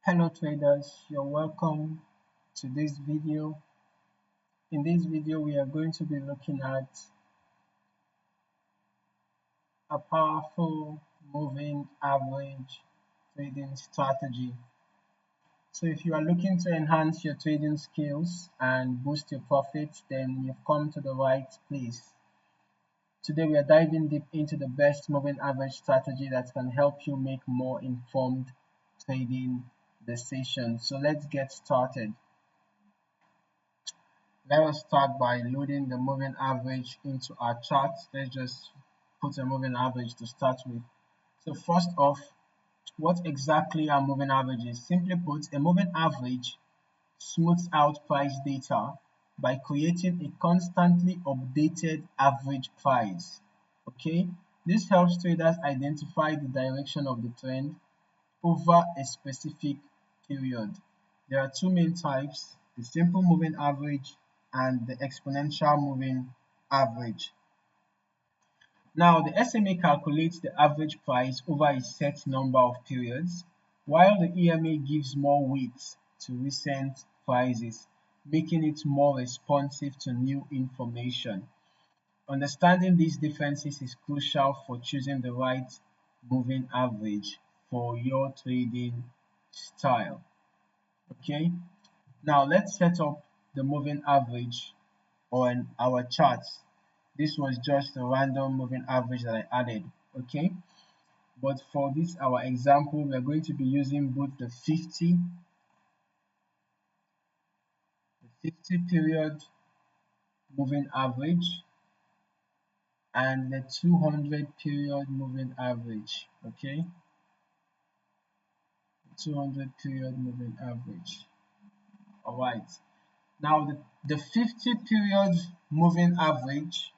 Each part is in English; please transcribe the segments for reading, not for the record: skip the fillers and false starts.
Hello traders, you're welcome to this video. In this video, we are going to be looking at a powerful moving average trading strategy. So if you are looking to enhance your trading skills and boost your profits, then you've come to the right place. Today, we are diving deep into the best moving average strategy that can help you make more informed trading decisions. So let's get started. Let us start by loading the moving average into our chart. Let's just put a moving average to start with. So first off, what exactly are moving averages? Simply put, a moving average smooths out price data by creating a constantly updated average price. Okay, this helps traders identify the direction of the trend over a specific period. There are two main types: the simple moving average and the exponential moving average. Now, the SMA calculates the average price over a set number of periods, while the EMA gives more weight to recent prices, making it more responsive to new information. Understanding these differences is crucial for choosing the right moving average for your trading style. Okay, now let's set up the moving average on our charts. This was just a random moving average that I added. Okay, but for this our example, we are going to be using both the 50 period moving average and the 200 period moving average. Okay, 200 period moving average. All right, now the 50 period moving average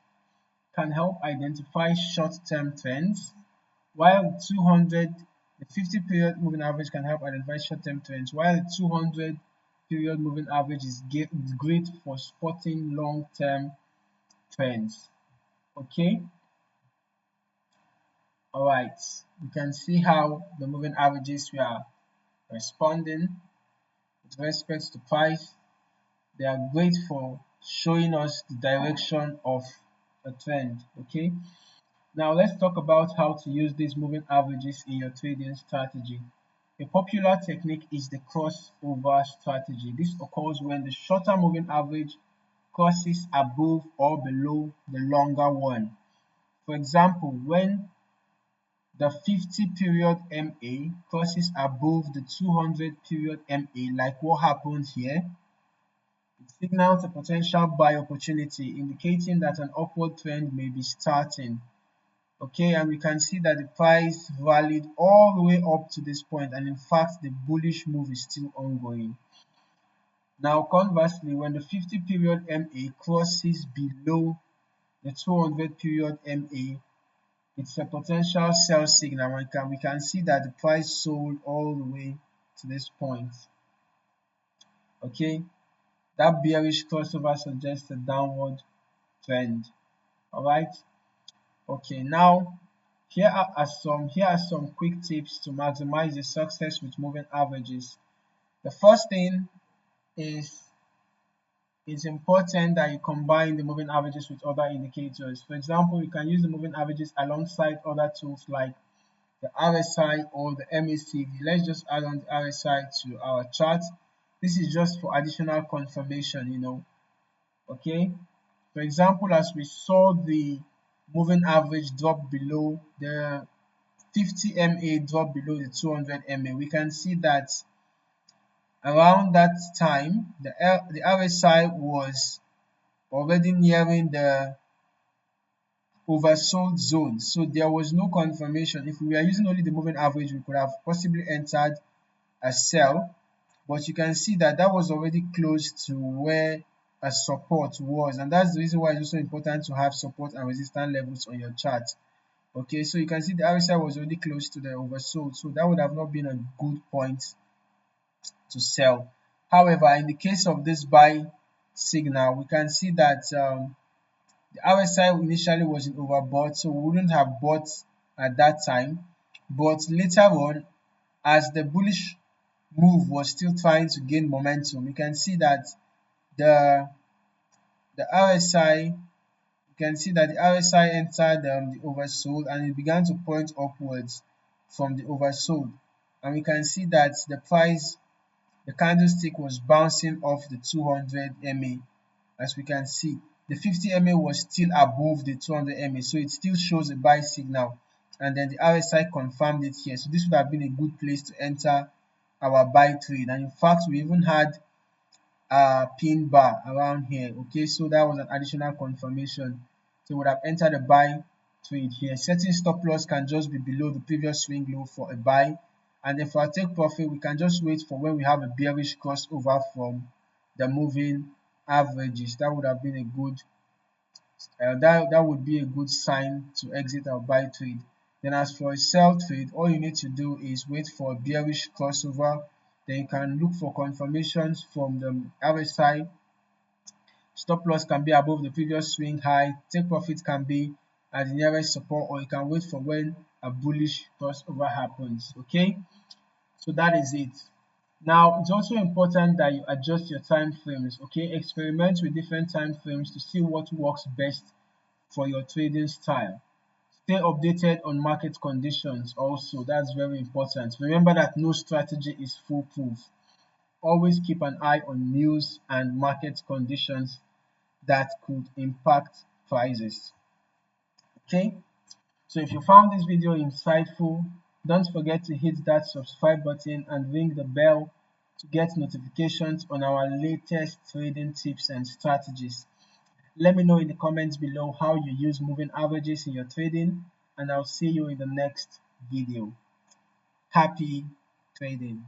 can help identify short-term trends, while the 50 period moving average can help identify short-term trends, while the 200 period moving average is great for spotting long-term trends. Okay, all right, you can see how the moving averages we are responding with respect to price. They are great for showing us the direction of a trend. Okay, now let's talk about how to use these moving averages in your trading strategy. A popular technique is the crossover strategy. This occurs when the shorter moving average crosses above or below the longer one. For example, when the 50 period MA crosses above the 200 period MA, like what happened here, it signals a potential buy opportunity, indicating that an upward trend may be starting. Okay, and we can see that the price rallied all the way up to this point, and in fact the bullish move is still ongoing. Now conversely, when the 50 period MA crosses below the 200 period MA, it's a potential sell signal. We can see that the price sold all the way to this point. Okay, that bearish crossover suggests a downward trend. All right, okay, now here are some quick tips to maximize the success with moving averages. The first thing is it's important that you combine the moving averages with other indicators. For example, you can use the moving averages alongside other tools like the RSI or the MACD. Let's just add on the RSI to our chart. This is just for additional confirmation. Okay, for example, as we saw the moving average drop below the 50 MA drop below the 200 MA, we can see that around that time the RSI was already nearing the oversold zone, so there was no confirmation. If we were using only the moving average, we could have possibly entered a sell, but you can see that that was already close to where a support was, and that's the reason why it's also important to have support and resistance levels on your chart. Okay, so you can see the RSI was already close to the oversold, so that would have not been a good point to sell. However, in the case of this buy signal, we can see that the RSI initially was in overbought, so we wouldn't have bought at that time, but later on, as the bullish move was still trying to gain momentum. You can see that the the RSI, you can see that the RSI entered the oversold and it began to point upwards from the oversold. And we can see that the price, the candlestick was bouncing off the 200 MA. As we can see, the 50 MA was still above the 200 MA, so it still shows a buy signal. And then the RSI confirmed it here. So this would have been a good place to enter our buy trade. And in fact, we even had pin bar around here. Okay, so that was an additional confirmation. So we would have entered a buy trade here. Setting stop loss can just be below the previous swing low for a buy, and then for our take profit we can just wait for when we have a bearish crossover from the moving averages. That would have been a good that would be a good sign to exit our buy trade. Then as for a sell trade, all you need to do is wait for a bearish crossover. Then you can look for confirmations from the RSI. Stop loss can be above the previous swing high. Take profit can be at the nearest support, or you can wait for when a bullish crossover happens. Okay, so that is it. Now it's also important that you adjust your time frames. Okay, experiment with different time frames to see what works best for your trading style. Stay updated on market conditions also, that's very important. Remember that no strategy is foolproof. Always keep an eye on news and market conditions that could impact prices. Okay, so if you found this video insightful, don't forget to hit that subscribe button and ring the bell to get notifications on our latest trading tips and strategies. Let me know in the comments below how you use moving averages in your trading, and I'll see you in the next video. Happy trading.